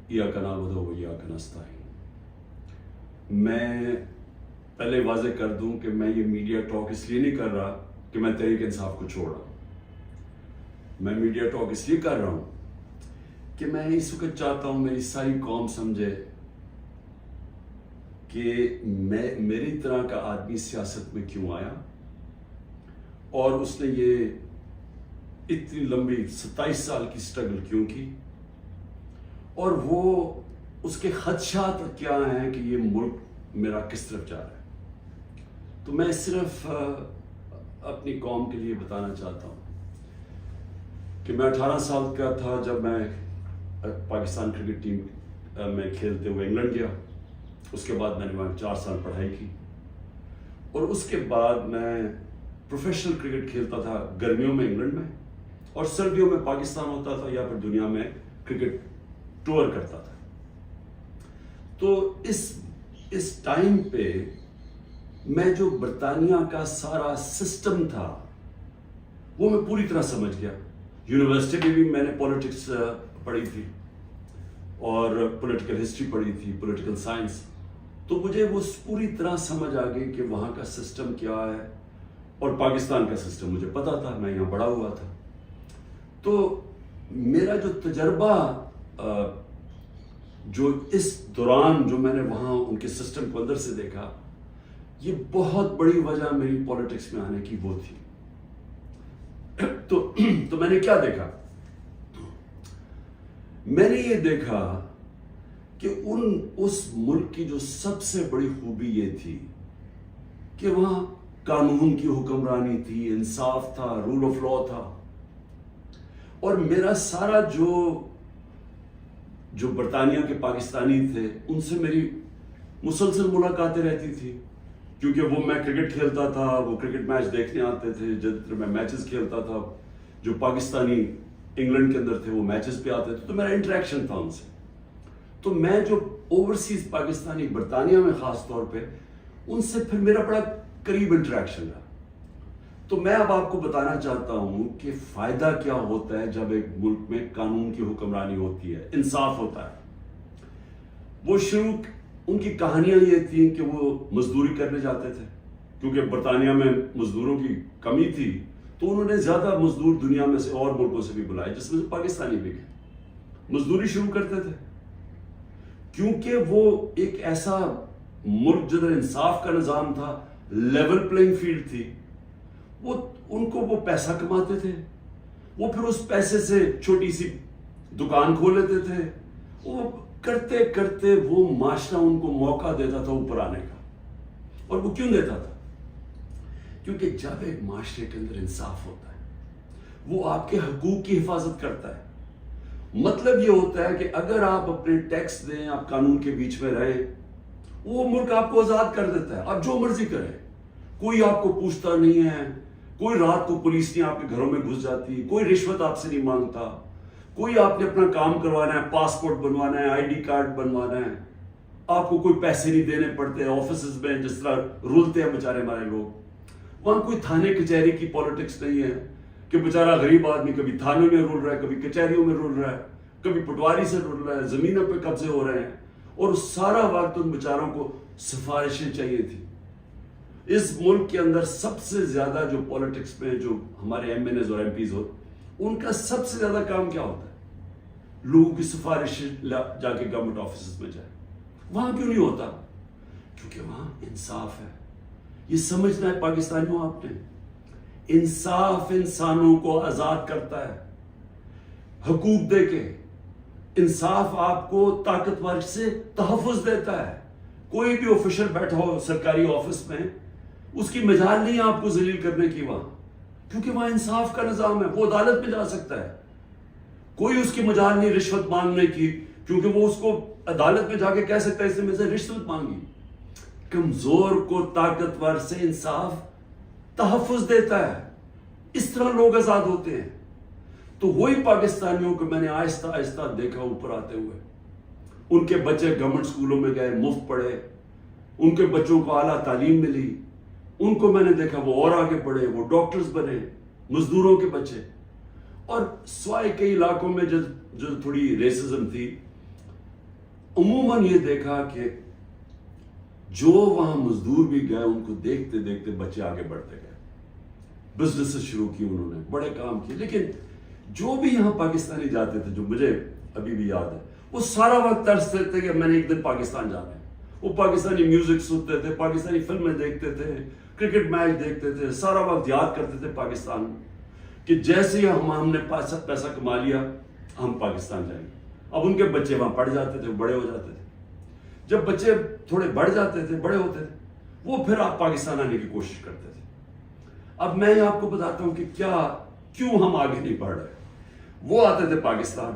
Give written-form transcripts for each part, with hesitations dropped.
ایاک نعبد و ایاک نستعین۔ میں پہلے واضح کر دوں کہ میں یہ میڈیا ٹاک اس لیے نہیں کر رہا کہ میں تحریک انصاف کو چھوڑ رہا ہوں۔ میں میڈیا ٹاک اس لیے کر رہا ہوں کہ میں اس وقت چاہتا ہوں میری ساری قوم سمجھے کہ میری طرح کا آدمی سیاست میں کیوں آیا اور اس نے یہ اتنی لمبی 27 سال کی سٹرگل کیوں کی، اور وہ اس کے خدشات کیا ہیں کہ یہ ملک میرا کس طرف جا رہا ہے۔ تو میں صرف اپنی قوم کے لیے بتانا چاہتا ہوں کہ میں 18 سال کا تھا جب میں پاکستان کرکٹ ٹیم میں کھیلتے ہوئے انگلینڈ گیا۔ اس کے بعد میں نے وہاں 4 سال پڑھائی کی، اور اس کے بعد میں پروفیشنل کرکٹ کھیلتا تھا گرمیوں میں انگلینڈ میں، اور سردیوں میں پاکستان ہوتا تھا یا پھر دنیا میں کرکٹ ٹور کرتا تھا۔ تو اس ٹائم پہ میں جو برطانیہ کا سارا سسٹم تھا وہ میں پوری طرح سمجھ گیا۔ یونیورسٹی میں بھی میں نے پولیٹکس پڑھی تھی اور پولیٹیکل ہسٹری پڑھی تھی، پولیٹیکل سائنس، تو مجھے وہ پوری طرح سمجھ آ گئی کہ وہاں کا سسٹم کیا ہے، اور پاکستان کا سسٹم مجھے پتا تھا، میں یہاں بڑا ہوا تھا۔ تو میرا جو تجربہ جو اس دوران جو میں نے وہاں ان کے سسٹم کو اندر سے دیکھا، یہ بہت بڑی وجہ میری پولیٹکس میں آنے کی وہ تھی۔ تو میں نے کیا دیکھا؟ میں نے یہ دیکھا کہ اس ملک کی جو سب سے بڑی خوبی یہ تھی کہ وہاں قانون کی حکمرانی تھی، انصاف تھا، رول آف لا تھا، اور میرا سارا جو برطانیہ کے پاکستانی تھے ان سے میری مسلسل ملاقاتیں رہتی تھی، کیونکہ وہ میں کرکٹ کھیلتا تھا، وہ کرکٹ میچ دیکھنے آتے تھے، جب میں میچز کھیلتا تھا جو پاکستانی انگلینڈ کے اندر تھے وہ میچز پہ آتے تھے، تو میرا انٹریکشن تھا ان سے۔ تو میں جو اوورسیز پاکستانی برطانیہ میں خاص طور پہ ان سے پھر میرا بڑا قریب انٹریکشن رہا۔ تو میں اب آپ کو بتانا چاہتا ہوں کہ فائدہ کیا ہوتا ہے جب ایک ملک میں قانون کی حکمرانی ہوتی ہے، انصاف ہوتا ہے۔ وہ شروع ان کی کہانیاں یہ تھیں کہ وہ مزدوری کرنے جاتے تھے، کیونکہ برطانیہ میں مزدوروں کی کمی تھی، تو انہوں نے زیادہ مزدور دنیا میں سے اور ملکوں سے بھی بلائے، جس میں سے پاکستانی بھی گئے، مزدوری شروع کرتے تھے، کیونکہ وہ ایک ایسا ملک جدھر انصاف کا نظام تھا، لیول پلینگ فیلڈ تھی، ان کو وہ پیسہ کماتے تھے، وہ پھر اس پیسے سے چھوٹی سی دکان کھول لیتے تھے، وہ کرتے کرتے وہ معاشرہ ان کو موقع دیتا تھا اوپر آنے کا۔ اور وہ کیوں دیتا تھا؟ کیونکہ جب ایک معاشرے کے اندر انصاف ہوتا ہے وہ آپ کے حقوق کی حفاظت کرتا ہے۔ مطلب یہ ہوتا ہے کہ اگر آپ اپنے ٹیکس دیں، آپ قانون کے بیچ میں رہیں، وہ ملک آپ کو آزاد کر دیتا ہے، آپ جو مرضی کریں، کوئی آپ کو پوچھتا نہیں ہے، کوئی رات کو پولیس نہیں آپ کے گھروں میں گھس جاتی، کوئی رشوت آپ سے نہیں مانگتا، کوئی آپ نے اپنا کام کروانا ہے، پاسپورٹ بنوانا ہے، آئی ڈی کارڈ بنوانا ہے، آپ کو کوئی پیسے نہیں دینے پڑتے آفیسز میں جس طرح رولتے ہیں بیچارے ہمارے لوگ۔ وہاں کوئی تھانے کچہری کی پالیٹکس نہیں ہے کہ بیچارہ غریب آدمی کبھی تھانے میں رول رہا ہے، کبھی کچہریوں میں رول رہا ہے، کبھی پٹواری سے رول رہا ہے، زمینوں پہ قبضے ہو رہے ہیں، اور سارا وقت ان بیچاروں کو سفارشیں چاہیے تھی۔ اس ملک کے اندر سب سے زیادہ جو پالیٹکس میں جو ہمارے ایم این ایز اور ایم پیز ہوتے، ان کا سب سے زیادہ کام کیا ہوتا ہے؟ لوگوں کی سفارش جا کے گورنمنٹ آفیسز میں جائے۔ وہاں کیوں نہیں ہوتا؟ کیونکہ وہاں انصاف ہے۔ یہ سمجھنا ہے پاکستانیوں آپ نے، انصاف انسانوں کو آزاد کرتا ہے حقوق دے کے، انصاف آپ کو طاقتور سے تحفظ دیتا ہے۔ کوئی بھی آفیشر بیٹھا ہو سرکاری آفس میں، اس کی مجال نہیں آپ کو ذلیل کرنے کی وہاں، کیونکہ وہاں انصاف کا نظام ہے، وہ عدالت میں جا سکتا ہے۔ کوئی اس کی مجال نہیں رشوت مانگنے کی، کیونکہ وہ اس کو عدالت میں جا کے کہہ سکتا ہے اس نے مجھ سے رشوت مانگی۔ کمزور کو طاقتور سے انصاف تحفظ دیتا ہے، اس طرح لوگ آزاد ہوتے ہیں۔ تو وہی پاکستانیوں کو میں نے آہستہ آہستہ دیکھا اوپر آتے ہوئے، ان کے بچے گورنمنٹ سکولوں میں گئے، مفت پڑھے، ان کے بچوں کو اعلیٰ تعلیم ملی، ان کو میں نے دیکھا وہ اور آگے پڑھے، وہ ڈاکٹرز بنے، مزدوروں کے بچے۔ اور سوائے کئی علاقوں میں جو تھوڑی ریسزم تھی، عموماً یہ دیکھا کہ جو وہاں مزدور بھی گئے ان کو دیکھتے دیکھتے بچے آگے بڑھتے گئے، بزنس شروع کی انہوں نے، بڑے کام کیے. لیکن جو بھی یہاں پاکستانی جاتے تھے، جو مجھے ابھی بھی یاد ہے، وہ سارا وقت ترستے تھے کہ میں نے ایک دن پاکستان جانا ہے. وہ پاکستانی میوزک سنتے تھے، پاکستانی فلمیں دیکھتے تھے، کرکٹ میچ دیکھتے تھے، سارا وقت یاد کرتے تھے پاکستان کہ جیسے ہی ہم نے پیسہ کما لیا ہم پاکستان جائیں گے. اب ان کے بچے وہاں پڑھ جاتے تھے، بڑے ہو جاتے تھے. جب بچے تھوڑے بڑھ جاتے تھے، بڑے ہوتے تھے، وہ پھر آپ پاکستان آنے کی کوشش کرتے تھے. اب میں آپ کو بتاتا ہوں کہ کیوں ہم آگے نہیں بڑھ رہے. وہ آتے تھے پاکستان،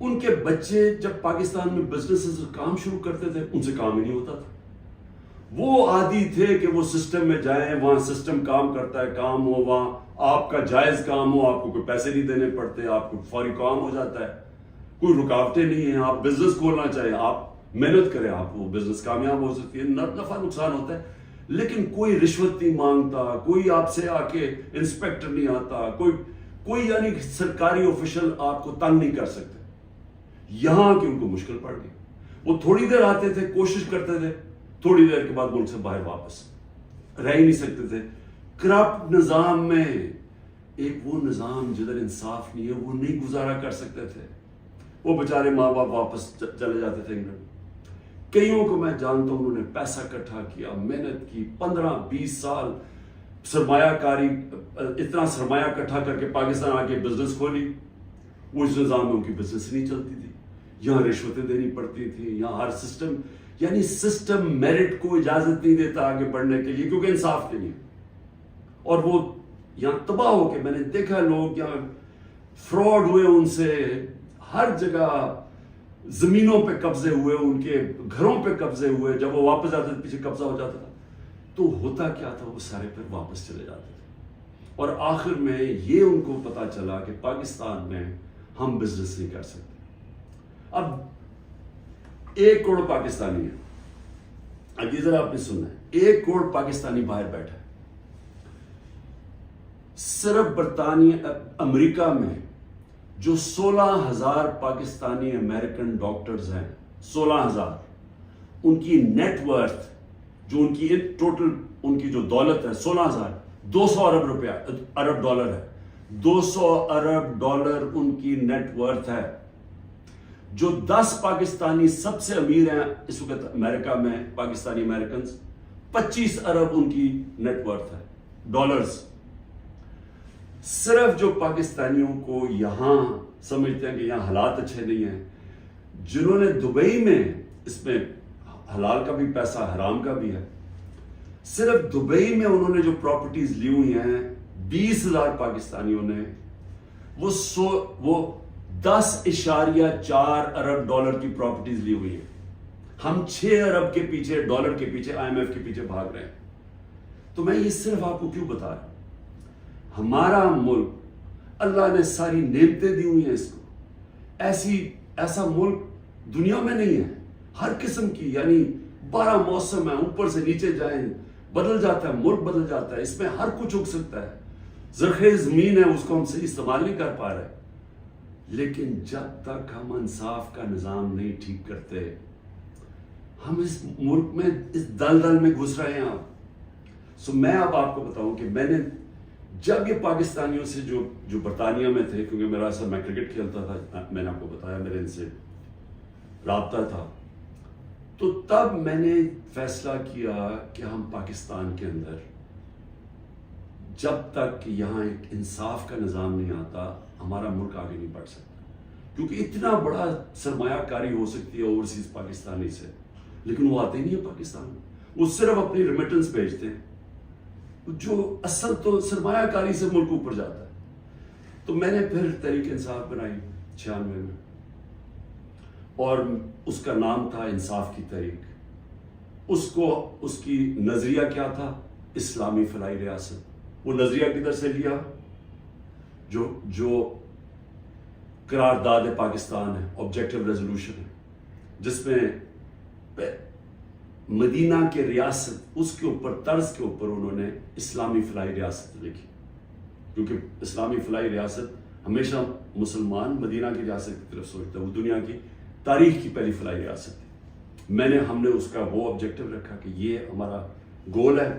ان کے بچے جب پاکستان میں بزنس کام شروع کرتے تھے ان سے کام ہی نہیں ہوتا تھا. وہ عادی تھے کہ وہ سسٹم میں جائیں، وہاں سسٹم کام کرتا ہے، کام ہو، وہاں آپ کا جائز کام ہو، آپ کو کوئی پیسے نہیں دینے پڑتے، آپ کو فوری کام ہو جاتا ہے، کوئی رکاوٹیں نہیں ہیں. آپ بزنس کھولنا چاہیں، آپ محنت کریں، آپ وہ بزنس کامیاب ہو سکتی ہے. نفع نقصان ہوتا ہے، لیکن کوئی رشوت نہیں مانگتا، کوئی آپ سے آ کے انسپیکٹر نہیں آتا، کوئی یعنی سرکاری آفیشل آپ کو تنگ نہیں کر سکتے. یہاں کی ان کو مشکل پڑ گئی. وہ تھوڑی دیر آتے تھے، کوشش کرتے تھے، تھوڑی دیر کے بعد ملک سے باہر واپس رہ ہی نہیں سکتے تھے. کرپٹ نظام میں ایک وہ نظام جدھر انصاف نہیں ہے، وہ نہیں گزارا کر سکتے تھے. وہ بیچارے ماں باپ واپس چلے جاتے تھے انگلینڈ. کئیوں کو میں جانتا ہوں، انہوں نے پیسہ اکٹھا کیا، محنت کی، 15-20 سال سرمایہ کاری، اتنا سرمایہ اکٹھا کر کے پاکستان آ کے بزنس کھولی. اس نظام میں ان کی بزنس نہیں چلتی تھی، یہاں رشوتیں دینی پڑتی تھی، یہاں ہر سسٹم یعنی سسٹم میرٹ کو اجازت نہیں دیتا آگے بڑھنے کے لیے، کیونکہ انصاف نہیں ہے. اور وہ یہاں تباہ ہو کے، میں نے دیکھا لوگ یہاں فراڈ ہوئے، ان سے ہر جگہ زمینوں پہ قبضے ہوئے، ان کے گھروں پہ قبضے ہوئے. جب وہ واپس جاتے تھے پیچھے قبضہ ہو جاتا تھا. تو ہوتا کیا تھا، وہ سارے پھر واپس چلے جاتے تھے. اور آخر میں یہ ان کو پتا چلا کہ پاکستان میں ہم بزنس نہیں کر سکتے. اب 1 کروڑ پاکستانی ہے. اب یہ ذرا آپ نے سننا ہے، 1 کروڑ پاکستانی باہر بیٹھا ہے. صرف برطانیہ امریکہ میں جو 16,000 پاکستانی امریکن ڈاکٹرز ہیں، 16,000، ان کی نیٹ ورتھ، جو ان کی ٹوٹل ان کی جو دولت ہے، 16,000، 200 ارب ڈالر ہے. 200 ارب ڈالر ان کی نیٹ ورتھ ہے. جو 10 پاکستانی سب سے امیر ہیں اس وقت امریکہ میں، پاکستانی امریکنز، 25 ارب ان کی نیٹ ورتھ ہے، ڈالرز. صرف جو پاکستانیوں کو یہاں سمجھتے ہیں کہ یہاں حالات اچھے نہیں ہیں، جنہوں نے دبئی میں، اس میں حلال کا بھی پیسہ حرام کا بھی ہے، صرف دبئی میں انہوں نے جو پراپرٹیز لی ہوئی ہیں 20,000 پاکستانیوں نے، وہ 10.4 ارب ڈالر کی پراپرٹیز لی ہوئی ہیں. ہم 6 ارب کے پیچھے، ڈالر کے پیچھے، IMF کے پیچھے بھاگ رہے ہیں. تو میں یہ صرف آپ کو کیوں بتا رہا ہوں، ہمارا ملک اللہ نے ساری نعمتیں دی ہوئی ہیں اس کو. ایسا ملک دنیا میں نہیں ہے. ہر قسم کی یعنی 12 موسم ہے، اوپر سے نیچے جائیں بدل جاتا ہے، ملک بدل جاتا ہے، اس میں ہر کچھ اگ سکتا ہے. زرخیز زمین ہے، اس کو ہم صحیح استعمال نہیں کر پا رہے. لیکن جب تک ہم انصاف کا نظام نہیں ٹھیک کرتے، ہم اس ملک میں اس دلدل میں گھس رہے ہیں. میں اب آپ کو بتاؤں کہ میں نے جب یہ پاکستانیوں سے جو برطانیہ میں تھے، کیونکہ میرا اصل میں کرکٹ کھیلتا تھا، میں نے آپ کو بتایا میرے ان سے رابطہ تھا، تو تب میں نے فیصلہ کیا کہ ہم پاکستان کے اندر جب تک یہاں ایک انصاف کا نظام نہیں آتا، ہمارا ملک آگے نہیں بڑھ سکتا. کیونکہ اتنا بڑا سرمایہ کاری ہو سکتی ہے اوورسیز پاکستانی سے، لیکن وہ آتے ہی نہیں ہے پاکستان میں. وہ صرف اپنی ریمیٹنس بھیجتے ہیں، جو اصل تو سرمایہ کاری سے ملک اوپر جاتا ہے. تو میں نے پھر تحریک انصاف بنائی 96 میں، اور اس کا نام تھا انصاف کی تحریک. اس کی نظریہ کیا تھا؟ اسلامی فلاحی ریاست. وہ نظریہ کدھر سے لیا؟ جو قرارداد پاکستان ہے، آبجیکٹو ریزولوشن ہے، جس میں مدینہ کے ریاست، اس کے اوپر طرز کے اوپر انہوں نے اسلامی فلاحی ریاست لکھی. کیونکہ اسلامی فلاحی ریاست ہمیشہ مسلمان مدینہ کی ریاست کی طرف سوچتا ہے، وہ دنیا کی تاریخ کی پہلی فلائی ریاست تھی. ہم نے اس کا وہ آبجیکٹو رکھا کہ یہ ہمارا گول ہے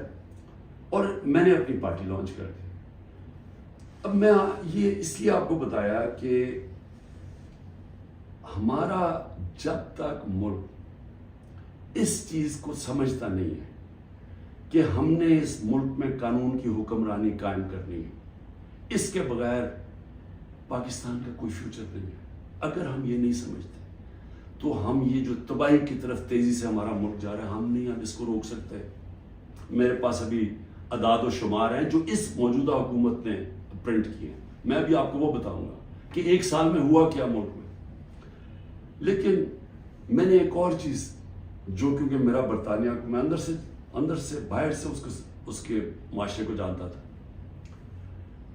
اور میں نے اپنی پارٹی لانچ کر دی. اب میں یہ اس لیے آپ کو بتایا کہ ہمارا جب تک ملک اس چیز کو سمجھتا نہیں ہے کہ ہم نے اس ملک میں قانون کی حکمرانی قائم کرنی ہے، اس کے بغیر پاکستان کا کوئی فیوچر نہیں ہے. اگر ہم یہ نہیں سمجھتے تو ہم یہ جو تباہی کی طرف تیزی سے ہمارا ملک جا رہا ہے، ہم اس کو روک سکتے. میرے پاس ابھی اعداد و شمار ہیں جو اس موجودہ حکومت نے پرنٹ کیے ہیں. میں ابھی آپ کو وہ بتاؤں گا کہ 1 سال میں ہوا کیا ملک میں. لیکن میں نے ایک اور چیز جو کیونکہ میرا برطانیہ کو میں اندر سے باہر سے اس کے معاشرے کو جانتا تھا،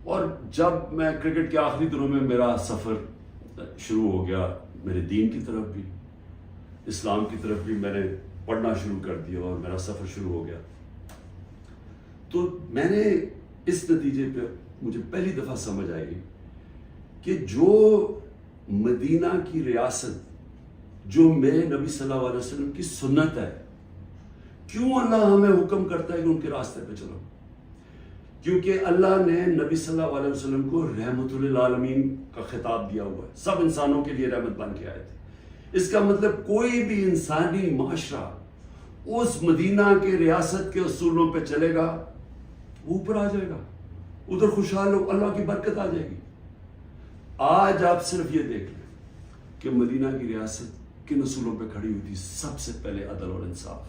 اور جب میں کرکٹ کے آخری دنوں میں میرا سفر شروع ہو گیا، میرے دین کی طرف بھی اسلام کی طرف بھی میں نے پڑھنا شروع کر دیا اور میرا سفر شروع ہو گیا، تو میں نے اس نتیجے پہ مجھے پہلی دفعہ سمجھ آئی کہ جو مدینہ کی ریاست جو میرے نبی صلی اللہ علیہ وسلم کی سنت ہے، کیوں اللہ ہمیں حکم کرتا ہے کہ ان کے راستے پہ چلو؟ کیونکہ اللہ نے نبی صلی اللہ علیہ وسلم کو رحمت للعالمین کا خطاب دیا ہوا ہے، سب انسانوں کے لیے رحمت بن کے آئے تھے. اس کا مطلب کوئی بھی انسانی معاشرہ اس مدینہ کے ریاست کے اصولوں پہ چلے گا، وہ اوپر آ جائے گا، ادھر خوشحال ہو، اللہ کی برکت آ جائے گی. آج آپ صرف یہ دیکھ لیں کہ مدینہ کی ریاست کن اصولوں پہ کھڑی ہوئی تھی. سب سے پہلے عدل اور انصاف.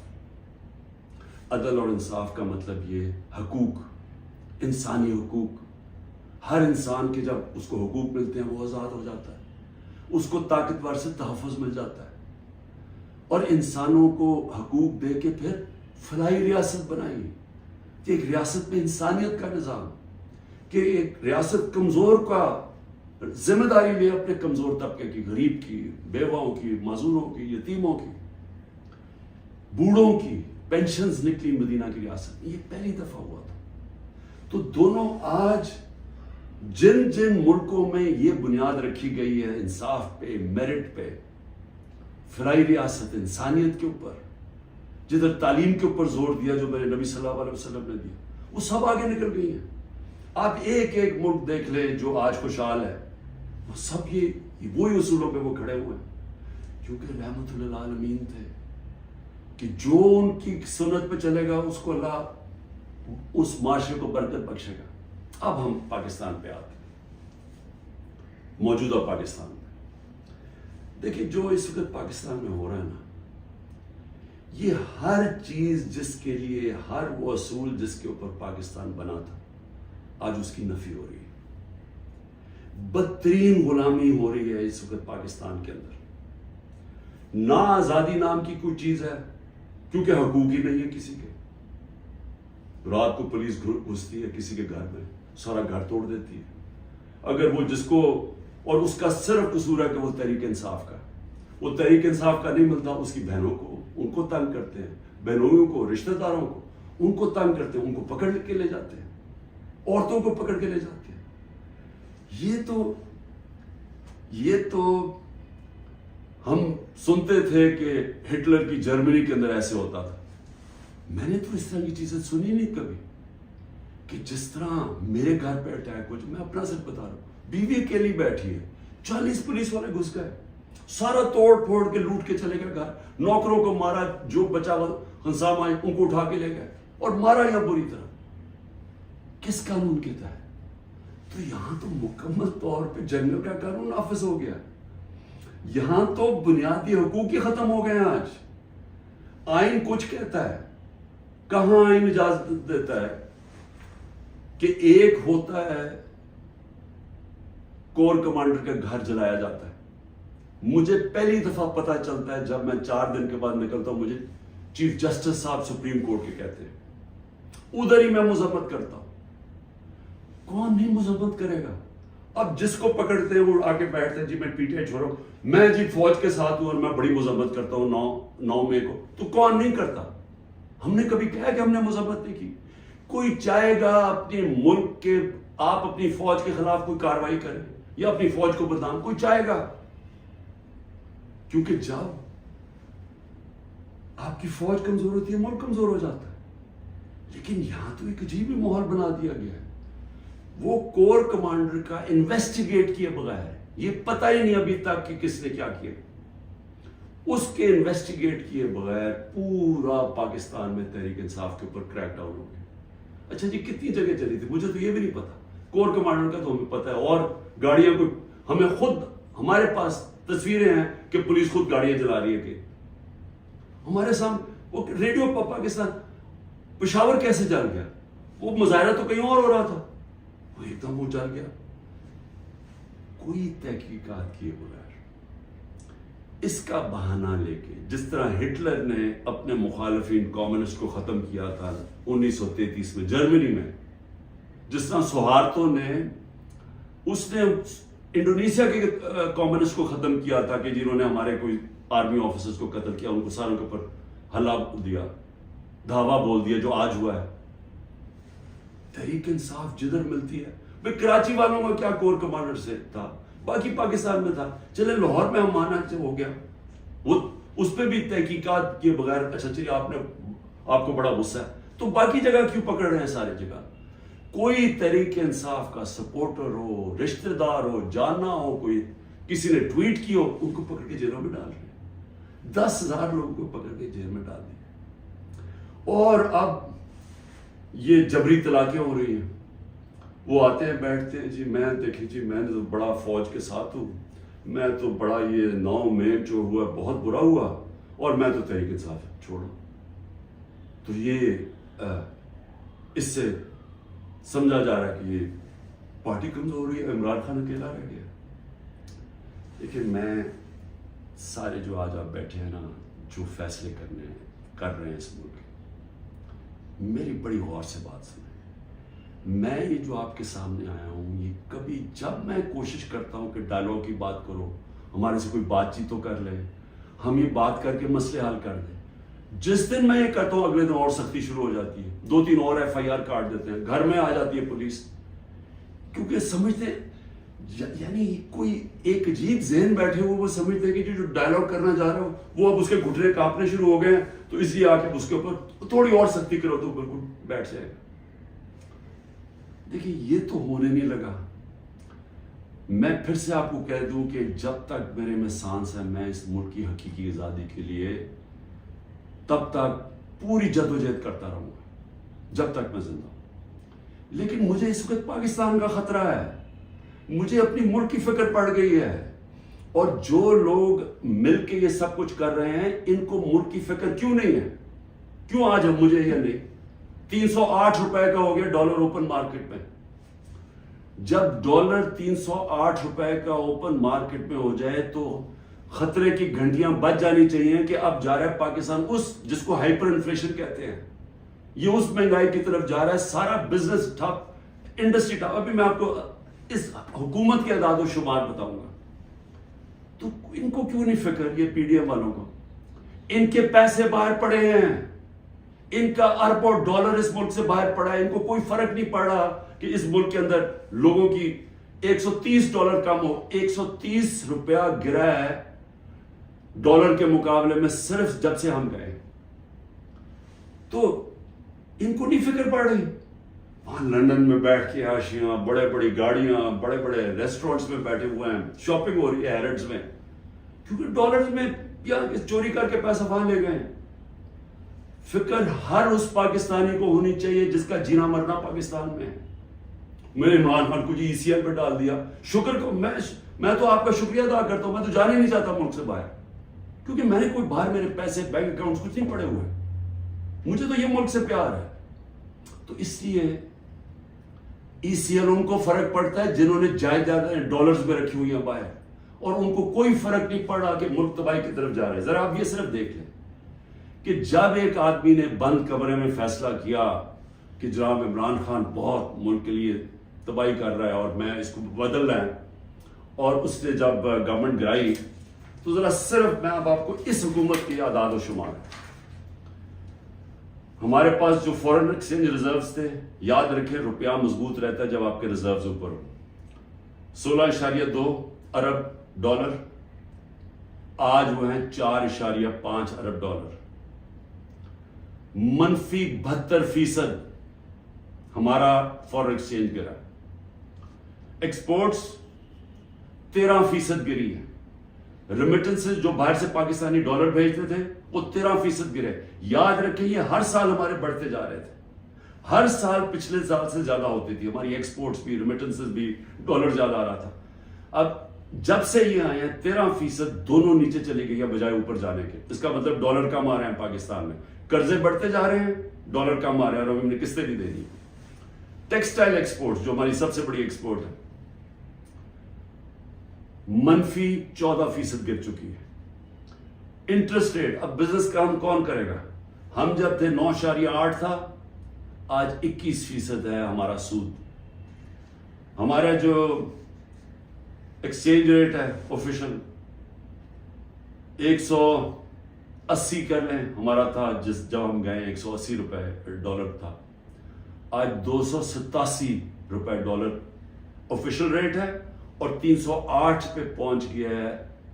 عدل اور انصاف کا مطلب یہ حقوق، انسانی حقوق. ہر انسان کے جب اس کو حقوق ملتے ہیں وہ آزاد ہو جاتا ہے، اس کو طاقتور سے تحفظ مل جاتا ہے. اور انسانوں کو حقوق دے کے پھر فلاحی ریاست بنائی کہ ایک ریاست میں انسانیت کا نظام، کہ ایک ریاست کمزور کا ذمہ داری لے اپنے کمزور طبقے کی، غریب کی، بیواؤں کی، معذوروں کی، یتیموں کی، بوڑھوں کی. پینشنز نکلی مدینہ کی ریاست میں، یہ پہلی دفعہ ہوا تھا. تو دونوں آج جن ملکوں میں یہ بنیاد رکھی گئی ہے انصاف پہ، میرٹ پہ، فلاحی ریاست، انسانیت کے اوپر، جدھر تعلیم کے اوپر زور دیا جو میرے نبی صلی اللہ علیہ وسلم نے دیا، وہ سب آگے نکل گئی ہیں. آپ ایک ملک دیکھ لیں جو آج خوشحال ہے، وہ سب یہ وہی اصولوں پہ وہ کھڑے ہوئے ہیں، کیونکہ رحمت للعالمین تھے کہ جو ان کی سنت پہ چلے گا اس کو اللہ اس معاشرے کو برکت بخشے گا. اب ہم پاکستان پہ آتے ہیں، موجودہ پاکستان میں دیکھیں جو اس وقت پاکستان میں ہو رہا ہے نا، یہ ہر چیز جس کے لیے، ہر وہ اصول جس کے اوپر پاکستان بنا تھا، آج اس کی نفی ہو رہی ہے. بدترین غلامی ہو رہی ہے اس وقت پاکستان کے اندر. نہ آزادی نام کی کوئی چیز ہے، کیونکہ حقوق ہی نہیں ہے کسی کے. رات کو پولیس گھستی ہے کسی کے گھر میں، سارا گھر توڑ دیتی ہے. اگر وہ جس کو، اور اس کا صرف قصور ہے کہ وہ تحریک انصاف کا، وہ تحریک انصاف کا نہیں ملتا، اس کی بہنوں کو، ان کو تنگ کرتے ہیں، بہنویوں کو، رشتہ داروں کو، ان کو تنگ کرتے ہیں، ان کو پکڑ کے لے جاتے ہیں، عورتوں کو پکڑ کے لے جاتے ہیں. یہ تو ہم سنتے تھے کہ ہٹلر کی جرمنی کے اندر ایسے ہوتا تھا. میں نے تو اس طرح کی چیزیں سنی نہیں کبھی کہ جس طرح میرے گھر پہ اٹیک ہو. میں اپنا صرف بتا رہا ہوں، بیوی اکیلی بیٹھی ہے، 40 پولیس والے گھس گئے، سارا توڑ پھوڑ کے لوٹ کے چلے گئے گھر، نوکروں کو مارا، جو بچا ہنسام آئے ان کو اٹھا کے لے گئے اور مارا یا بری طرح. کس قانون کے تحت؟ تو یہاں تو مکمل طور پہ جنگل کا قانون نافذ ہو گیا. یہاں تو بنیادی حقوق ہی ختم ہو گئے ہیں. آج آئین کچھ کہتا ہے، کہاں آئین اجازت دیتا ہے کہ ایک ہوتا ہے کور کمانڈر کا گھر جلایا جاتا ہے. مجھے پہلی دفعہ پتہ چلتا ہے جب میں 4 دن کے بعد نکلتا ہوں، مجھے چیف جسٹس صاحب سپریم کورٹ کے کہتے ہیں، ادھر ہی میں مذمت کرتا ہوں. کون نہیں مذمت کرے گا؟ اب جس کو پکڑتے ہیں وہ آ کے بیٹھتے ہیں، جی میں پی ٹی آئی چھوڑو، میں جی فوج کے ساتھ ہوں اور میں بڑی مذمت کرتا ہوں 9 مئی کو. تو کون نہیں کرتا؟ ہم نے کبھی کہا کہ ہم نے مذمت نہیں کی؟ کوئی چاہے گا اپنے ملک کے، آپ اپنی فوج کے خلاف کوئی کارروائی کریں یا اپنی فوج کو بدنام؟ کوئی چاہے گا؟ کیونکہ جب آپ کی فوج کمزور ہوتی ہے ملک کمزور ہو جاتا ہے. لیکن یہاں تو ایک عجیب ہی ماحول بنا دیا گیا ہے. وہ کور کمانڈر کا انویسٹیگیٹ کیے بغیر, یہ پتہ ہی نہیں ابھی تک کہ کس نے کیا کیا, اس کے انویسٹیگیٹ کیے بغیر پورا پاکستان میں تحریک انصاف کے اوپر کریک ڈاؤن ہو گیا. اچھا جی کتنی جگہ چلی تھی مجھے تو یہ بھی نہیں پتا, کور کمانڈر کا تو ہمیں پتا ہے, اور گاڑیاں کو ہمیں خود, ہمارے پاس تصویریں ہیں کہ پولیس خود گاڑیاں چلا رہی ہے, کہ ہمارے سامنے وہ ریڈیو پاکستان پشاور کیسے جل گیا, وہ مظاہرہ تو کہیں اور ہو رہا تھا, وہ ایک دم وہ جل گیا. کوئی تحقیقات کیے بغیر اس کا بہانہ لے کے, جس طرح ہٹلر نے اپنے مخالفین کمیونسٹ کو ختم کیا تھا 1933 میں جرمنی میں, جس طرح سہارتو نے اس نے انڈونیشیا کے کمیونسٹ کو ختم کیا تھا کہ جنہوں نے ہمارے کوئی آرمی آفیسرز کو قتل کیا, ان کو ساروں کے اوپر حلہ دیا, دھاوا بول دیا, جو آج ہوا ہے. تحریک انصاف جدھر ملتی ہے, بھئی کراچی والوں کا کیا کور کمانڈر سے تھا, باقی پاکستان میں تھا, چلے لاہور میں ہم مانا سے ہو گیا, وہ اس پہ بھی تحقیقات کیے بغیر, اچھا چلیے آپ کو بڑا غصہ ہے تو باقی جگہ کیوں پکڑ رہے ہیں ساری جگہ. کوئی تحریک انصاف کا سپورٹر ہو, رشتہ دار ہو, جانا ہو, کوئی کسی نے ٹویٹ کی ہو, ان کو پکڑ کے جیلوں میں ڈال رہے ہیں. 10,000 لوگوں کو پکڑ کے جیل میں ڈال دیا. اور اب یہ جبری طلاقیں ہو رہی ہیں, وہ آتے ہیں بیٹھتے ہیں, جی میں دیکھیں جی میں تو بڑا فوج کے ساتھ ہوں, میں تو بڑا یہ 9 میں جو ہوا بہت برا ہوا, اور میں تو تحریک انصاف چھوڑا. تو یہ اس سے سمجھا جا رہا ہے کہ یہ پارٹی کمزور ہو رہی ہے, عمران خان اکیلا رہ گیا. لیکن میں سارے جو آج آپ بیٹھے ہیں نا, جو فیصلے کر رہے ہیں اس ملک, میری بڑی غور سے بات سنیں. میں یہ جو آپ کے سامنے آیا ہوں, یہ کبھی جب میں کوشش کرتا ہوں کہ ڈائلاگ کی بات کرو, ہمارے سے کوئی بات چیت تو کر لے, ہم یہ بات کر کے مسئلے حل کر دیں, جس دن میں یہ کرتا ہوں اگلے دن اور سختی شروع ہو جاتی ہے, 2-3 اور FIR کاٹ دیتے ہیں, گھر میں آ جاتی ہے پولیس, کیونکہ سمجھتے یعنی کوئی ایک عجیب ذہن بیٹھے ہوئے, وہ سمجھتے ہیں کہ جو ڈائلاگ کرنا چاہ رہا ہو وہ اب اس کے گھٹنے کانپنے شروع ہو گئے ہیں, تو اس لیے آ کے اس کے اوپر تھوڑی اور سختی کرو تو بالکل بیٹھ جائے گا. دیکھیے یہ تو ہونے نہیں لگا. میں پھر سے آپ کو کہہ دوں کہ جب تک میرے میں سانس ہے, میں اس ملک کی حقیقی آزادی کے لیے تب تک پوری جدوجہد کرتا رہوں گا جب تک میں زندہ ہوں. لیکن مجھے اس وقت پاکستان کا خطرہ ہے, مجھے اپنی ملک کی فکر پڑ گئی ہے, اور جو لوگ مل کے یہ سب کچھ کر رہے ہیں ان کو ملک کی فکر کیوں نہیں ہے, کیوں آج ہم مجھے یا نہیں. 308 روپے کا ہو گیا ڈالر اوپن مارکیٹ میں. جب ڈالر 308 روپے کا اوپن مارکیٹ میں ہو جائے تو خطرے کی گھنٹیاں بج جانی چاہیے کہ اب جا رہا ہے پاکستان اس جس کو ہائپر انفلیشن کہتے ہیں, یہ اس مہنگائی کی طرف جا رہا ہے. سارا بزنس ٹھپ, انڈسٹری ٹھپ. ابھی میں آپ کو اس حکومت کے اعداد و شمار بتاؤں گا. تو ان کو کیوں نہیں فکر, یہ PDM والوں کو, ان کے پیسے باہر پڑے ہیں, ان کا اربوں ڈالر اس ملک سے باہر پڑا ہے. ان کو کوئی فرق نہیں پڑ رہا کہ اس ملک کے اندر لوگوں کی $130 کم ہو. 130 روپیہ گرا ہے ڈالر کے مقابلے میں صرف جب سے ہم گئے. تو ان کو نہیں فکر پڑ رہی. وہاں لندن میں بیٹھ کے عاشیاں, بڑے بڑی گاڑیاں, بڑے بڑے ریسٹورنٹس میں بیٹھے ہوئے ہیں, شاپنگ ہو رہی ہے ہیرڈز میں, کیونکہ ڈالرز میں یا چوری کر کے پیسہ وہاں لے گئے. فکر ہر اس پاکستانی کو ہونی چاہیے جس کا جینا مرنا پاکستان میں ہے. میرے عمران خان کو جی ECL پہ ڈال دیا. شکر کو میں تو آپ کا شکریہ ادا کرتا ہوں. میں تو جانے نہیں چاہتا ملک سے باہر, کیونکہ میں نے کوئی باہر میرے پیسے بینک اکاؤنٹس کچھ نہیں پڑے ہوئے. مجھے تو یہ ملک سے پیار ہے. تو اس لیے ECL ان کو فرق پڑتا ہے جنہوں نے جائیداد ڈالرز میں رکھی ہوئی ہیں باہر, اور ان کو کوئی فرق نہیں پڑ رہا کہ ملک تباہی کی طرف جا رہے ہیں. ذرا آپ یہ صرف دیکھ لیں کہ جب ایک آدمی نے بند کمرے میں فیصلہ کیا کہ جناب عمران خان بہت ملک کے لیے تباہی کر رہا ہے اور میں اس کو بدل رہا ہے, اور اس نے جب گورنمنٹ گرائی, تو ذرا صرف میں اب آپ کو اس حکومت کے اعداد و شمار, ہمارے پاس جو فورن ایکسچینج ریزروز تھے, یاد رکھیں روپیہ مضبوط رہتا ہے جب آپ کے ریزروز اوپر ہو. 16.2 ارب ڈالر آج وہ ہیں 4.5 ارب ڈالر. منفی 72% ہمارا فورن ایکسچینج گرا. ایکسپورٹس 13% گری ہے. ریمیٹنسز جو باہر سے پاکستانی ڈالر بھیجتے تھے وہ 13% گرے. یاد رکھیں یہ ہر سال ہمارے بڑھتے جا رہے تھے. ہر سال پچھلے سال سے زیادہ ہوتی تھی ہماری ایکسپورٹس بھی, ریمیٹنسز بھی, ڈالر زیادہ آ رہا تھا. اب جب سے یہ آئے ہیں 13% دونوں نیچے چلے گئی ہے بجائے اوپر جانے کے. اس کا مطلب ڈالر کم آ رہے ہیں پاکستان میں, قرضے بڑھتے جا رہے ہیں, ڈالر کم آ رہے ہیں اور ہم نے قسطیں بھی دینی. ٹیکسٹائل ایکسپورٹ جو ہماری سب سے بڑی ایکسپورٹ ہے منفی 14% گر چکی ہے. انٹرسٹ ریٹ, اب بزنس کام کون کرے گا؟ ہم جب تھے 9.8 تھا, آج 21% ہے ہمارا سود. ہمارا جو ایکسچینج ریٹ ہے آفیشل 180 کر لیں ہمارا تھا, جب ہم گئے 180 روپے ڈالر تھا. آج 287 روپے ڈالر آفیشل ریٹ ہے اور 308 پہ پہنچ گیا ہے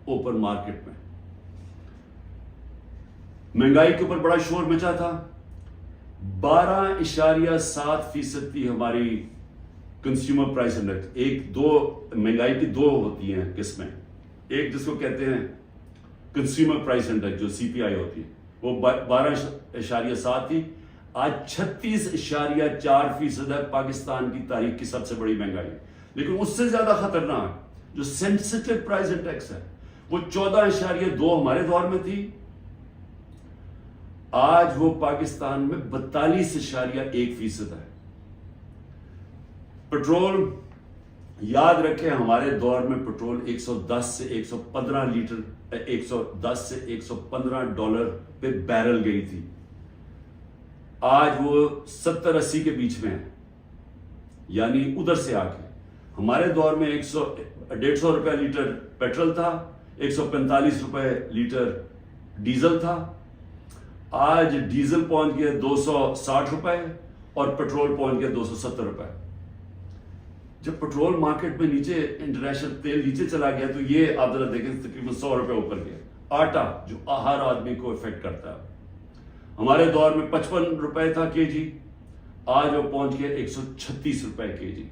اوپن مارکیٹ میں. مہنگائی کے اوپر بڑا شور مچا تھا. 12.7% تھی ہماری کنزیومر پرائس انڈیکس. مہنگائی کی دو ہوتی ہیں قسمیں. ایک جس کو کہتے ہیں کنزیومر پرائس انڈیکس جو سی پی آئی ہوتی ہے, وہ 12.7 تھی. آج 36.4% ہے. پاکستان کی تاریخ کی سب سے بڑی مہنگائی. لیکن اس سے زیادہ خطرناک جو سینسٹیو پرائس انڈیکس ہے وہ 14.2 ہمارے دور میں تھی. آج وہ پاکستان میں 42.1% ہے. پٹرول, یاد رکھیں ہمارے دور میں پٹرول 110 سے 115 لیٹر 110 سے 115 ڈالر پہ بیرل گئی تھی. آج وہ 70-80 کے بیچ میں ہے, یعنی ادھر سے آ کے. ہمارے دور میں 150 روپے لیٹر پیٹرول تھا, 145 روپے لیٹر ڈیزل تھا. آج ڈیزل پہنچ گیا 260 روپے اور پیٹرول پہنچ گیا 270 روپے. جب پیٹرول مارکیٹ میں نیچے, انٹرنیشنل تیل نیچے چلا گیا تو یہ آپ ذرا دیکھیں تقریباً 100 روپے اوپر گیا. آٹا جو ہر آدمی کو افیکٹ کرتا ہے, ہمارے دور میں 55 روپے تھا کے جی, آج وہ پہنچ گیا 136 روپے کے جی.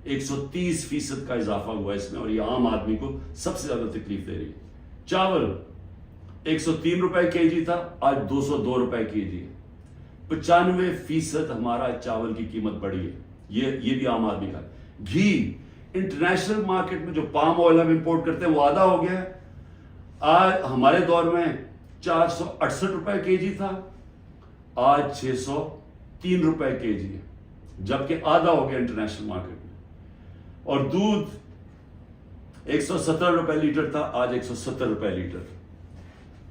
130% کا اضافہ ہوا اس میں اور یہ عام آدمی کو سب سے زیادہ تکلیف دے رہی ہے. چاول 103 روپے کے جی تھا, آج 202 روپے کے جی ہے. 95% ہمارا چاول کی قیمت بڑھی ہے. یہ بھی عام آدمی کا. گھی انٹرنیشنل مارکیٹ میں جو پام آئل ہم امپورٹ کرتے ہیں وہ آدھا ہو گیا ہے. آج ہمارے دور میں 468 روپے کے جی تھا, آج 603 روپے کے جی ہے, جبکہ آدھا ہو گیا انٹرنیشنل مارکیٹ میں. اور دودھ 117 روپے لیٹر تھا, آج 170 روپے لیٹر.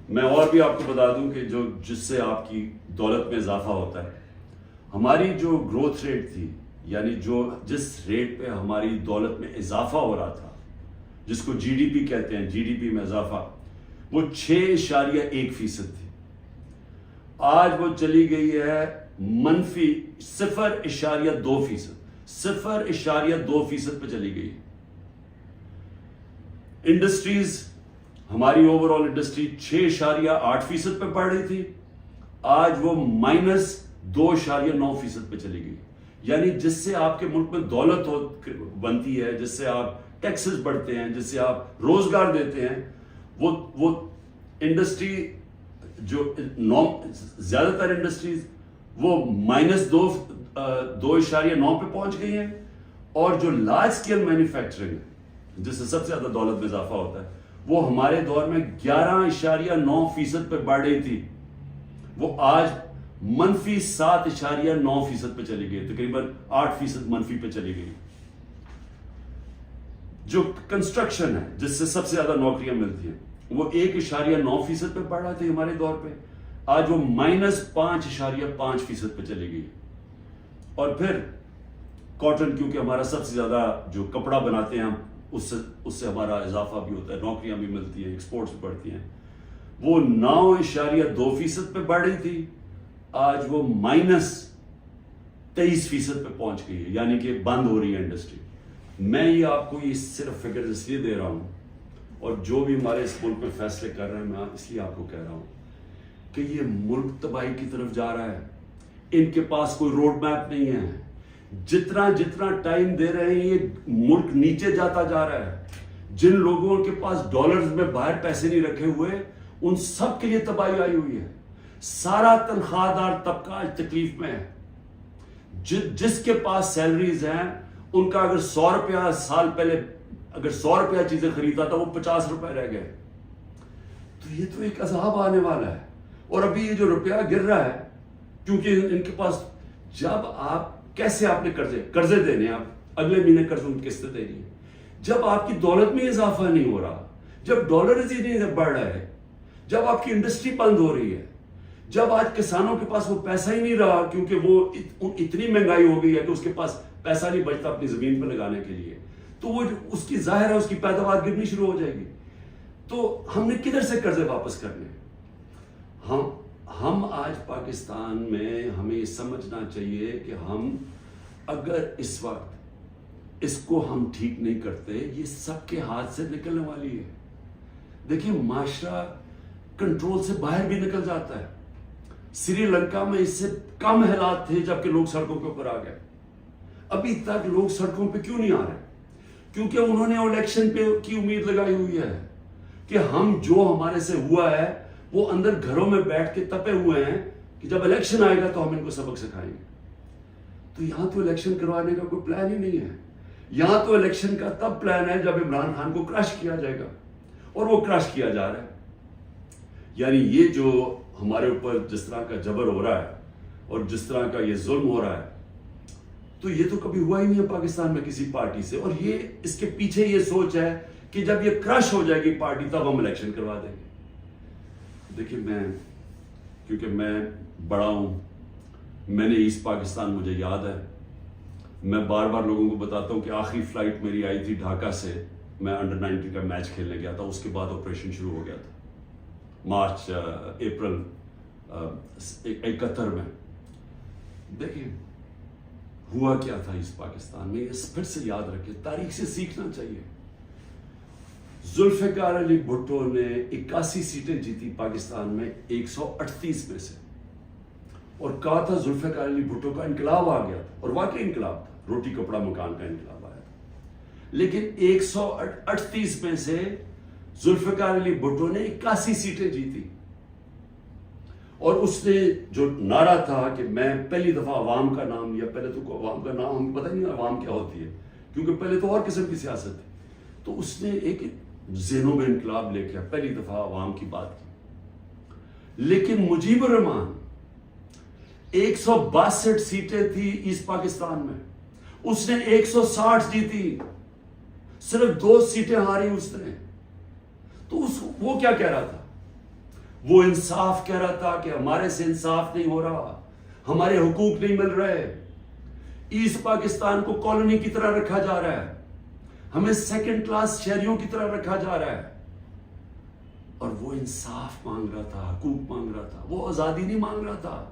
میں اور بھی آپ کو بتا دوں کہ جس سے آپ کی دولت میں اضافہ ہوتا ہے, ہماری جو گروتھ ریٹ تھی, یعنی جس ریٹ پہ ہماری دولت میں اضافہ ہو رہا تھا, جس کو جی ڈی پی کہتے ہیں, جی ڈی پی میں اضافہ, وہ 6.1% تھی. آج وہ چلی گئی ہے منفی 0.2%. 0.2% پہ چلی گئی. انڈسٹریز, ہماری اوور آل انڈسٹری 6.8% پہ بڑھ رہی تھی, آج وہ -2.9% پہ چلی گئی. یعنی جس سے آپ کے ملک میں دولت بنتی ہے, جس سے آپ ٹیکسز بڑھتے ہیں, جس سے آپ روزگار دیتے ہیں, وہ انڈسٹری جو زیادہ تر انڈسٹریز وہ -2.9 پہ پہنچ گئی ہیں. اور جو لارج اسکیل مینوفیکچرنگ ہے جس سے سب سے زیادہ دولت میں اضافہ ہوتا ہے, وہ ہمارے دور میں 11.9% پہ بڑھ رہی تھی, وہ آج منفی 7.9% پہ چلی گئی, تقریباً 8% منفی پہ چلی گئی. جو کنسٹرکشن ہے جس سے سب سے زیادہ نوکریاں ملتی ہیں, وہ 1.9% پہ بڑھ رہا تھا ہمارے دور پہ, آج وہ -5.5% پہ چلی گئی. اور پھر کاٹن, کیونکہ ہمارا سب سے زیادہ جو کپڑا بناتے ہیں ہم, اس سے ہمارا اضافہ بھی ہوتا ہے, نوکریاں بھی ملتی ہیں, ایکسپورٹس بھی بڑھتی ہیں. وہ 9.2% پہ بڑھ رہی تھی, آج وہ -23% پہ پہنچ گئی ہے, یعنی کہ بند ہو رہی ہے انڈسٹری. میں یہ آپ کو یہ صرف فگر اس لیے دے رہا ہوں اور جو بھی ہمارے اس ملک میں فیصلے کر رہے ہیں، میں اس لیے آپ کو کہہ رہا ہوں کہ یہ ملک تباہی کی طرف جا رہا ہے. ان کے پاس کوئی روڈ میپ نہیں ہے. جتنا ٹائم دے رہے ہیں یہ ملک نیچے جاتا جا رہا ہے. جن لوگوں کے پاس ڈالرز میں باہر پیسے نہیں رکھے ہوئے ان سب کے لیے تباہی آئی ہوئی ہے. سارا تنخواہ دار طبقہ آج تکلیف میں ہے. جس کے پاس سیلریز ہیں ان کا اگر 100 روپیہ سال پہلے اگر 100 روپیہ چیزیں خریدا تھا وہ 50 روپے رہ گئے. تو یہ تو ایک عذاب آنے والا ہے. اور ابھی یہ جو روپیہ گر رہا ہے کیونکہ ان کے پاس جب آپ کیسے آپ نے قرضے دینے آپ اگلے مہینے قرضوں کی قسطیں دینی ہے. جب آپ کی دولت میں اضافہ نہیں ہو رہا، جب ڈالرز ہی نہیں بڑھ رہا ہے، جب آپ کی انڈسٹری بند ہو رہی ہے، جب آج کسانوں کے پاس وہ پیسہ ہی نہیں رہا کیونکہ وہ اتنی مہنگائی ہو گئی ہے کہ اس کے پاس پیسہ نہیں بچتا اپنی زمین پہ لگانے کے لیے، تو وہ اس کی ظاہر ہے اس کی پیداوار گرنی شروع ہو جائے گی. تو ہم نے کدھر سے قرضے واپس کرنے؟ ہم آج پاکستان میں ہمیں یہ سمجھنا چاہیے کہ ہم اگر اس وقت اس کو ہم ٹھیک نہیں کرتے یہ سب کے ہاتھ سے نکلنے والی ہے. دیکھیں معاشرہ کنٹرول سے باہر بھی نکل جاتا ہے. سری لنکا میں اس سے کم حالات تھے جبکہ لوگ سڑکوں کے اوپر آ گئے. ابھی تک لوگ سڑکوں پہ کیوں نہیں آ رہے؟ کیونکہ انہوں نے الیکشن پہ کی امید لگائی ہوئی ہے کہ ہم جو ہمارے سے ہوا ہے وہ اندر گھروں میں بیٹھ کے تپے ہوئے ہیں کہ جب الیکشن آئے گا تو ہم ان کو سبق سکھائیں گے. تو یہاں تو الیکشن کروانے کا کوئی پلان ہی نہیں ہے. یہاں تو الیکشن کا تب پلان ہے جب عمران خان کو کرش کیا جائے گا، اور وہ کرش کیا جا رہا ہے. یعنی یہ جو ہمارے اوپر جس طرح کا جبر ہو رہا ہے اور جس طرح کا یہ ظلم ہو رہا ہے تو یہ تو کبھی ہوا ہی نہیں ہے پاکستان میں کسی پارٹی سے. اور یہ اس کے پیچھے یہ سوچ ہے کہ جب یہ کرش ہو جائے گی پارٹی تب ہم الیکشن کروا دیں گے. دیکھیں کیونکہ میں بڑا ہوں، میں نے ایسٹ پاکستان مجھے یاد ہے. میں بار بار لوگوں کو بتاتا ہوں کہ آخری فلائٹ میری آئی تھی ڈھاکہ سے، میں انڈر 19 کا میچ کھیلنے گیا تھا. اس کے بعد آپریشن شروع ہو گیا تھا اپریل 71 میں. دیکھیں ہوا کیا تھا اس پاکستان میں، یہ پھر سے یاد رکھیں، تاریخ سے سیکھنا چاہیے. ذوالفقار علی بھٹو نے 81 سیٹیں جیتی پاکستان میں 138 میں سے، اور کہا تھا ذوالفقار علی بھٹو کا انقلاب آ گیا تھا، اور واقعی انقلاب تھا، روٹی کپڑا مکان کا انقلاب آیا تھا. لیکن 138 میں سے ذوالفقار علی بھٹو نے 81 سیٹیں جیتی. اور اس نے جو نعرہ تھا کہ میں پہلی دفعہ عوام کا نام لیا. پہلے تو عوام کا نام ہمیں پتہ نہیں عوام کیا ہوتی ہے کیونکہ پہلے تو اور قسم کی سیاست تھی. تو اس نے ایک ذہنوں میں انقلاب لے کے پہلی دفعہ عوام کی بات کی. لیکن مجیب الرحمان 162 سیٹیں تھی ایسٹ پاکستان میں، اس نے 160 جیتی، صرف 2 سیٹیں ہاری اس نے. تو وہ کیا کہہ رہا تھا؟ وہ انصاف کہہ رہا تھا کہ ہمارے سے انصاف نہیں ہو رہا، ہمارے حقوق نہیں مل رہے، ایسٹ پاکستان کو کالونی کی طرح رکھا جا رہا ہے، ہمیں سیکنڈ کلاس شہریوں کی طرح رکھا جا رہا ہے. اور وہ انصاف مانگ رہا تھا، حقوق مانگ رہا تھا، وہ آزادی نہیں مانگ رہا تھا.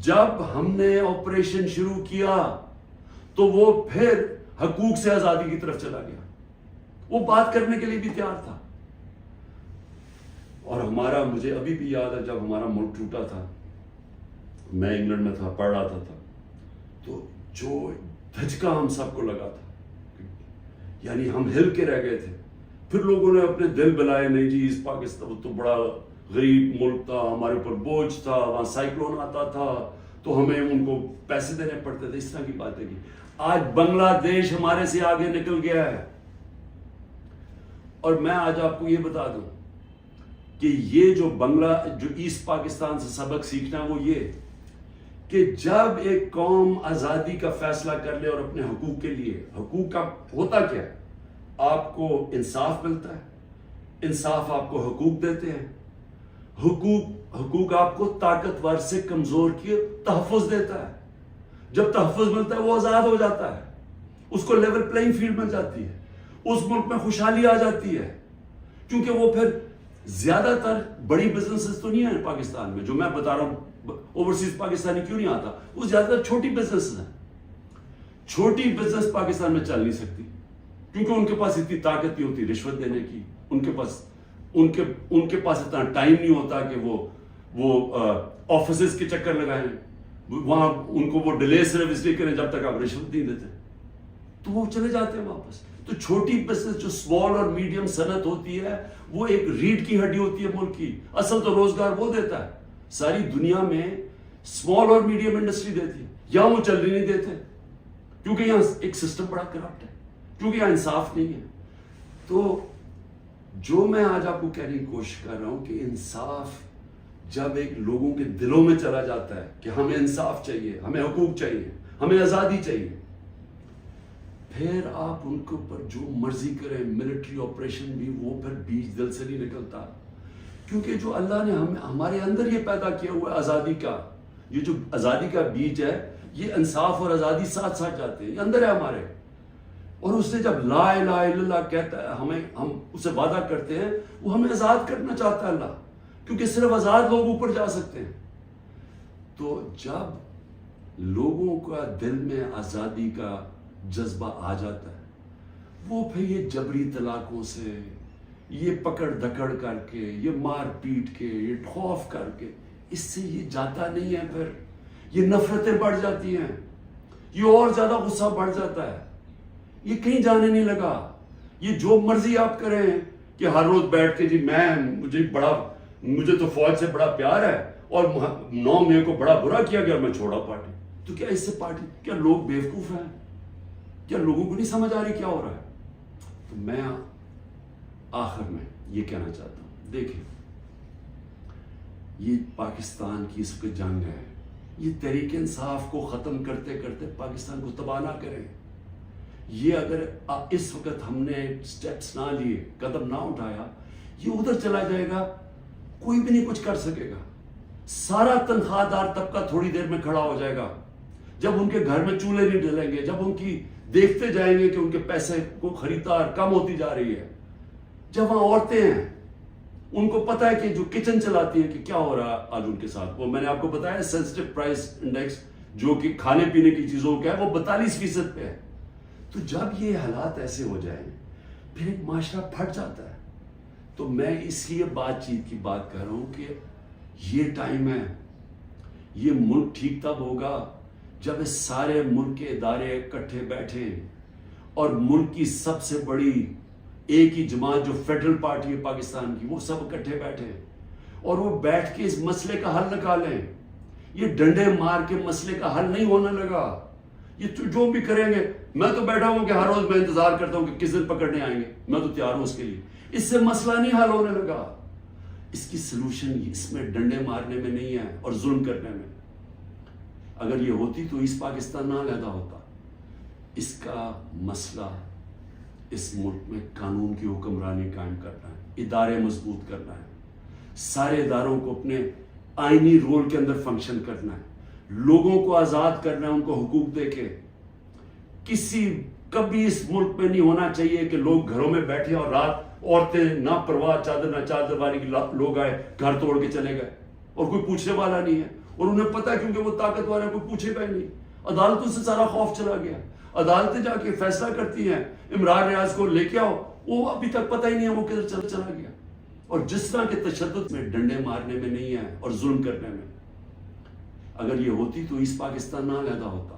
جب ہم نے آپریشن شروع کیا تو وہ پھر حقوق سے آزادی کی طرف چلا گیا. وہ بات کرنے کے لیے بھی تیار تھا. اور مجھے ابھی بھی یاد ہے جب ہمارا ملک ٹوٹا تھا، میں انگلینڈ میں تھا، پڑھ رہا تھا، تو جو دھچکا ہم سب کو لگا تھا، یعنی ہم ہل کے رہ گئے تھے. پھر لوگوں نے اپنے دل بلائے، نہیں جی اس پاکستان تو بڑا غریب ملک تھا، ہمارے اوپر بوجھ تھا، وہاں سائیکلون آتا تھا تو ہمیں ان کو پیسے دینے پڑتے تھے، اس طرح کی باتیں کی. آج بنگلہ دیش ہمارے سے آگے نکل گیا ہے. اور میں آج آپ کو یہ بتا دوں کہ یہ جو ایسٹ پاکستان سے سبق سیکھنا ہے وہ یہ کہ جب ایک قوم آزادی کا فیصلہ کر لے اور اپنے حقوق کے لیے، حقوق کا ہوتا کیا ہے؟ آپ کو انصاف ملتا ہے، انصاف آپ کو حقوق دیتے ہیں، حقوق آپ کو طاقتور سے کمزور کی تحفظ دیتا ہے. جب تحفظ ملتا ہے وہ آزاد ہو جاتا ہے، اس کو لیول پلینگ فیلڈ مل جاتی ہے، اس ملک میں خوشحالی آ جاتی ہے. کیونکہ وہ پھر زیادہ تر بڑی بزنسز تو نہیں ہیں پاکستان میں، جو میں بتا رہا ہوں اوورسیز پاکستانی کیوں نہیں آتا، وہ زیادہ تر چھوٹی بزنسز ہیں. چھوٹی بزنس پاکستان میں چل نہیں سکتی. کیونکہ ان کے پاس اتنی طاقت نہیں ہوتی رشوت دینے کی، ان کے پاس اتنا ٹائم نہیں ہوتا کہ وہ آفیسز کے چکر لگائیں، وہاں ان کو وہ ڈیلے صرف اس لیے کریں جب تک آپ رشوت نہیں دیتے، تو وہ چلے جاتے ہیں واپس۔ تو چھوٹی بزنس جو اسمال اور میڈیم صنعت ہوتی ہے وہ ایک ریڑھ کی ہڈی ہوتی ہے ملک کی، اصل تو روزگار وہ دیتا ہے، ساری دنیا میں اسمال اور میڈیم انڈسٹری دیتی ہے، یہاں وہ چلنے نہیں دیتے کیونکہ یہاں ایک سسٹم بڑا کرپٹ ہے، کیونکہ یہاں انصاف نہیں ہے۔ تو جو میں آج آپ کو کہنے کی کوشش کر رہا ہوں کہ انصاف جب ایک لوگوں کے دلوں میں چلا جاتا ہے کہ ہمیں انصاف چاہیے، ہمیں حقوق چاہیے، ہمیں آزادی چاہیے، پھر آپ ان کے اوپر جو مرضی کریں، ملٹری آپریشن بھی، وہ پھر بیج دل سے نہیں نکلتا، کیونکہ جو اللہ نے ہمارے اندر یہ پیدا کیا ہوا ہے آزادی کا، یہ جو آزادی کا بیج ہے، یہ انصاف اور آزادی ساتھ ساتھ جاتے ہیں، یہ اندر ہے ہمارے۔ اور اس نے جب لا الہ الا اللہ کہتا ہے، ہم اسے وعدہ کرتے ہیں، وہ ہمیں آزاد کرنا چاہتا ہے اللہ، کیونکہ صرف آزاد لوگ اوپر جا سکتے ہیں۔ تو جب لوگوں کا دل میں آزادی کا جذبہ آ جاتا ہے، وہ پھر یہ جبری طلاقوں سے، یہ پکڑ دھکڑ کر کے، یہ مار پیٹ کے، یہ خوف کر کے، اس سے یہ جاتا نہیں ہے، پھر یہ نفرتیں بڑھ جاتی ہیں، یہ اور زیادہ غصہ بڑھ جاتا ہے، یہ کہیں جانے نہیں لگا۔ یہ جو مرضی آپ کریں کہ ہر روز بیٹھ کے جی مجھے تو فوج سے بڑا پیار ہے اور 9 مئی کو بڑا برا کیا گیا اور میں چھوڑا پارٹی، تو کیا اس سے پارٹی، کیا لوگ بیوقوف ہیں؟ کیا لوگوں کو نہیں سمجھ آ رہی کیا ہو رہا ہے؟ تو میں آخر میں یہ کہنا چاہتا ہوں، دیکھیں یہ پاکستان کی اس وقت جنگ ہے، یہ تحریک انصاف کو ختم کرتے کرتے پاکستان کو تباہ نہ کریں۔ یہ اگر اس وقت ہم نے سٹیپس نہ لیے، قدم نہ اٹھایا، یہ ادھر چلا جائے گا، کوئی بھی نہیں کچھ کر سکے گا۔ سارا تنخواہ دار طبقہ تھوڑی دیر میں کھڑا ہو جائے گا، جب ان کے گھر میں چولہے نہیں ڈلیں گے، جب ان کی دیکھتے جائیں گے کہ ان کے پیسے کو خریدار کم ہوتی جا رہی ہے، جب وہاں عورتیں ہیں، ان کو پتا ہے کہ جو کچن چلاتی ہیں کہ کیا ہو رہا ہے آج ان کے ساتھ، وہ میں نے آپ کو بتایا سینسٹیو پرائس انڈیکس جو کہ کھانے پینے کی چیزوں کا ہے، وہ 42% پہ ہے۔ تو جب یہ حالات ایسے ہو جائیں پھر ایک معاشرہ پھٹ جاتا ہے۔ تو میں اس لیے بات چیت کی بات کر رہا ہوں کہ یہ ٹائم ہے، یہ ملک ٹھیک تب ہوگا جب اس سارے ملک کے ادارے اکٹھے بیٹھیں اور ملک کی سب سے بڑی ایک ہی جماعت جو فیڈرل پارٹی ہے پاکستان کی، وہ سب اکٹھے بیٹھیں اور وہ بیٹھ کے اس مسئلے کا حل نکالیں۔ یہ ڈنڈے مار کے مسئلے کا حل نہیں ہونے لگا، یہ جو بھی کریں گے، میں تو بیٹھا ہوں کہ ہر روز میں انتظار کرتا ہوں کہ کس دن پکڑنے آئیں گے، میں تو تیار ہوں اس کے لیے، اس سے مسئلہ نہیں حل ہونے لگا۔ اس کی سلوشن اس میں ڈنڈے مارنے میں نہیں ہے اور ظلم کرنے میں۔ اگر یہ ہوتی تو اس پاکستان نہ علیحدہ ہوتا۔ اس کا مسئلہ اس ملک میں قانون کی حکمرانی قائم کرنا ہے، ادارے مضبوط کرنا ہے، سارے اداروں کو اپنے آئینی رول کے اندر فنکشن کرنا ہے، لوگوں کو آزاد کرنا ہے، ان کو حقوق دے کے۔ کبھی اس ملک میں نہیں ہونا چاہیے کہ لوگ گھروں میں بیٹھے اور رات عورتیں نہ پرواہ چادر نہ چادر والی لوگ آئے گھر توڑ کے چلے گئے اور کوئی پوچھنے والا نہیں ہے، اور انہیں پتا کیونکہ وہ طاقتور ہے، کوئی پوچھے گا ہی نہیں۔ عدالتوں سے سارا خوف چلا گیا، عدالتیں جا کے فیصلہ کرتی ہیں، عمران ریاض کو لے کے آؤ، وہ ابھی تک پتہ ہی نہیں ہے وہ کدھر چلا گیا۔ اور جس طرح کے تشدد میں ڈنڈے مارنے میں نہیں ہے اور ظلم کرنے میں، اگر یہ ہوتی تو اس پاکستان نہ علیحدہ ہوتا۔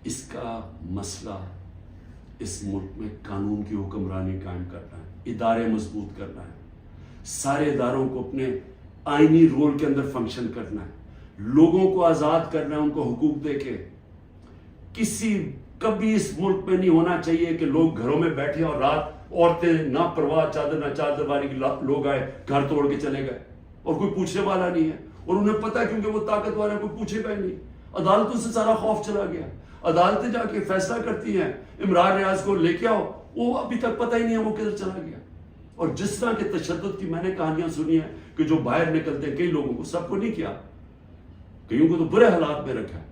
اس کا مسئلہ اس ملک میں قانون کی حکمرانی قائم کرنا ہے، ادارے مضبوط کرنا ہے، سارے اداروں کو اپنے آئینی رول کے اندر فنکشن کرنا ہے، لوگوں کو آزاد کرنا ہے، ان کو حقوق دے کے۔ کبھی اس ملک میں نہیں ہونا چاہیے کہ لوگ گھروں میں بیٹھے اور رات عورتیں نہ پرواہ چادر نہ چادر والی لوگ آئے گھر توڑ کے چلے گئے اور کوئی پوچھنے والا نہیں ہے، اور انہیں پتا کیونکہ وہ طاقتور ہے، کوئی پوچھے گا ہی نہیں۔ عدالتوں سے سارا خوف چلا گیا، عدالتیں جا کے فیصلہ کرتی ہیں، عمران ریاض کو لے کے آؤ، وہ ابھی تک پتہ ہی نہیں ہے وہ کدھر چلا گیا۔ اور جس طرح کے تشدد کی میں نے کہانیاں سنی ہیں کہ جو باہر نکلتے ہیں، کئی لوگوں کو، سب کو نہیں کیا، کئیوں کو تو برے حالات میں رکھا ہے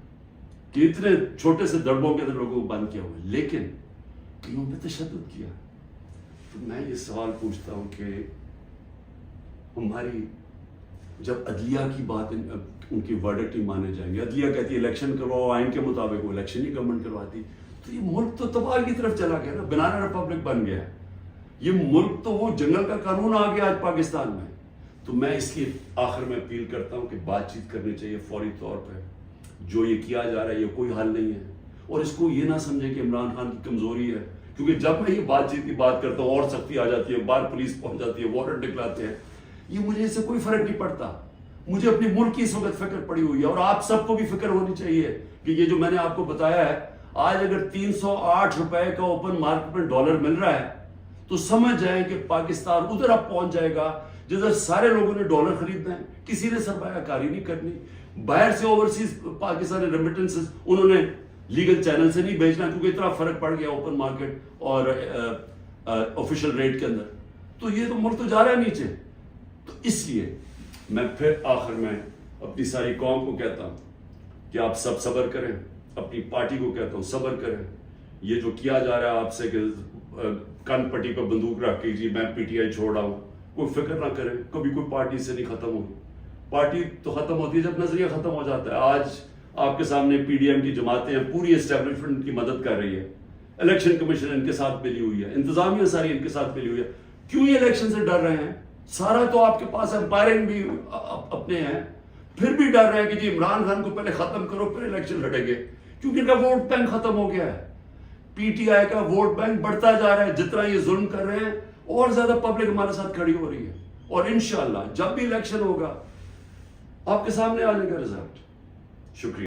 کہ اتنے چھوٹے سے دڑبوں کے اندر لوگوں کو بند کیا ہوا ہے، لیکن کئیوں پہ تشدد کیا۔ تو میں یہ سوال پوچھتا ہوں کہ ہماری جب عدلیہ کی بات، ان کی ورڈکٹ نہیں مانے جائیں گے، عدلیہ کہتی ہے الیکشن کرواؤ آئین کے مطابق، وہ الیکشن ہی گورنمنٹ کرواتی، تو تو یہ ملک تو تباہی کی طرف چلا گیا نا، بنانا ریپبلک بن گیا. یہ ملک تو وہ جنگل کا قانون آ گیا آج پاکستان میں. تو میں اس کی آخر میں اپیل کرتا ہوں کہ بات چیت کرنی چاہیے فوری طور پہ. جو یہ کیا جا رہا ہے یہ کوئی حل نہیں ہے، اور اس کو یہ نہ سمجھیں کہ عمران خان کی کمزوری ہے، کیونکہ جب میں یہ بات چیت کی بات کرتا ہوں اور سختی آ جاتی ہے، باہر پولیس پہنچ جاتی ہے، وارنٹ نکلاتے ہیں. یہ مجھے اس سے کوئی فرق نہیں پڑتا. مجھے اپنی ملک کی اس وقت فکر پڑی ہوئی ہے، اور آپ سب کو بھی فکر ہونی چاہیے کہ یہ جو میں نے آپ کو بتایا ہے، آج اگر 308 روپے کا اوپن مارکیٹ میں ڈالر مل رہا ہے تو سمجھ جائیں کہ پاکستان ادھر اب پہنچ جائے گا جدھر سارے لوگوں نے ڈالر خریدنا ہے، کسی نے سرمایہ کاری نہیں کرنی. باہر سے اوورسیز پاکستانی ریمیٹنسز انہوں نے لیگل چینل سے نہیں بھیجنا، کیونکہ اتنا فرق پڑ گیا اوپن مارکیٹ اور آفیشل ریٹ کے اندر. تو یہ تو ملک تو جا رہا ہے نیچے. تو اس لیے میں پھر آخر میں اپنی ساری قوم کو کہتا ہوں کہ آپ سب صبر کریں، اپنی پارٹی کو کہتا ہوں صبر کریں. یہ جو کیا جا رہا ہے آپ سے کہ کن پٹی پہ بندوق رکھ کے جی میں پی ٹی آئی چھوڑ رہا ہوں، کوئی فکر نہ کریں. کبھی کوئی پارٹی سے نہیں ختم ہوگی. پارٹی تو ختم ہوتی ہے جب نظریہ ختم ہو جاتا ہے. آج آپ کے سامنے پی ڈی ایم کی جماعتیں ہیں، پوری اسٹیبلشمنٹ کی مدد کر رہی ہے. الیکشن کمیشن ان کے ساتھ ملی ہوئی ہے، انتظامیہ ساری ان کے ساتھ ملی ہوئی ہے. کیوں یہ الیکشن سے ڈر رہے ہیں؟ سارا تو آپ کے پاس امپائرنگ بھی اپنے ہیں، پھر بھی ڈر رہے ہیں کہ جی عمران خان کو پہلے ختم کرو پھر الیکشن لڑیں گے، کیونکہ ان کا ووٹ بینک ختم ہو گیا ہے. پی ٹی آئی کا ووٹ بینک بڑھتا جا رہا ہے. جتنا یہ ظلم کر رہے ہیں اور زیادہ پبلک ہمارے ساتھ کھڑی ہو رہی ہے. اور انشاءاللہ جب بھی الیکشن ہوگا آپ کے سامنے آ جائے گا رزلٹ. شکریہ.